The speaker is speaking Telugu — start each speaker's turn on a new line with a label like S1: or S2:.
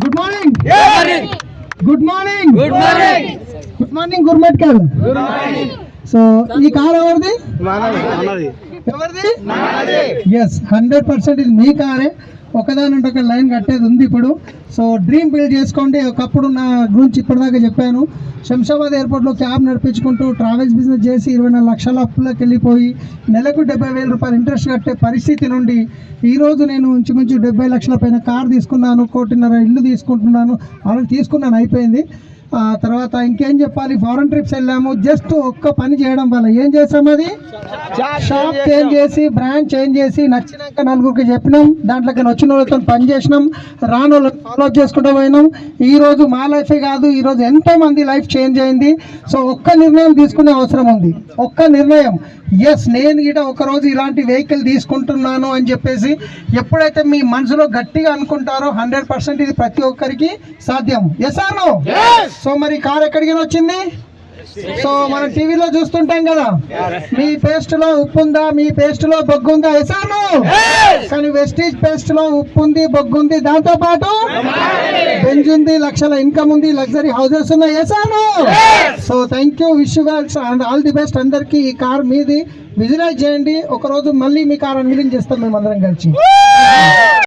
S1: Good morning good morning good morning good morning గుర్మెట్ కారు. సో ఈ కార్ ఎవరిది? ఎవరిది? ఎస్ 100% ఇది మీ కారే. ఒకదానంటే ఒక లైన్ కట్టేది ఉంది ఇప్పుడు. సో డ్రీమ్ బిల్డ్ చేసుకోండి. ఒకప్పుడు నా గురించి ఇప్పటిదాకా చెప్పాను. శంషాబాద్ ఎయిర్పోర్ట్లో క్యాబ్ నడిపించుకుంటూ ట్రావెల్స్ బిజినెస్ చేసి 24 లక్షల అప్పులకు వెళ్ళిపోయి నెలకు 70,000 రూపాయలు ఇంట్రెస్ట్ కట్టే పరిస్థితి నుండి ఈరోజు నేను ఇంచుమించు 70 లక్షల పైన కార్ తీసుకున్నాను, 1.5 ఇల్లు తీసుకుంటున్నాను. ఆల్రెడీ తీసుకున్నాను, అయిపోయింది. తర్వాత ఇంకేం చెప్పాలి, ఫారెన్ ట్రిప్స్ వెళ్ళాము. జస్ట్ ఒక్క పని చేయడం వల్ల ఏం చేసాం, అది షాప్ చేంజ్ చేసి బ్రాండ్ చేంజ్ చేసి నచ్చినాక నలుగురికి చెప్పినాం, దాంట్లోకి వచ్చిన వాళ్ళతో పని చేసినాం, రాని వాళ్ళకి ఫాలోఅప్ చేసుకుంటూ పోయినాం. ఈరోజు మా లైఫే కాదు, ఈరోజు ఎంతోమంది లైఫ్ చేంజ్ అయింది. సో ఒక్క నిర్ణయం తీసుకునే అవసరం ఉంది, ఒక్క నిర్ణయం. ఎస్, నేను గిట ఒకరోజు ఇలాంటి వెహికల్ తీసుకుంటున్నాను అని చెప్పేసి ఎప్పుడైతే మీ మనసులో గట్టిగా అనుకుంటారో 100% ఇది ప్రతి ఒక్కరికి సాధ్యం. Yes or no? సో మరి కార్ ఎక్కడికి వచ్చింది? సో మనం టీవీలో చూస్తుంటాం కదా, మీ పేస్ట్ లో ఉప్పు ఉందా, మీ పేస్ట్ లో బొగ్గు ఉందా? Yes or no? కానీ వెస్టీజ్ పేస్ట్ లో ఉప్పు ఉంది, బొగ్గు ఉంది, దాంతో పాటు బెంజ్ ఉంది, లక్షల ఇన్కమ్ ఉంది, లగ్జరీ హౌసెస్ ఉన్నాయి. Yes or no? So thank you, wish you guys and all the best. అందరికి ఈ కార్ మీది విజువలైజ్ చేయండి. ఒకరోజు మళ్ళీ మీ కార్ అన్విలింగ్ చేస్తాం మేమందరం కలిసి.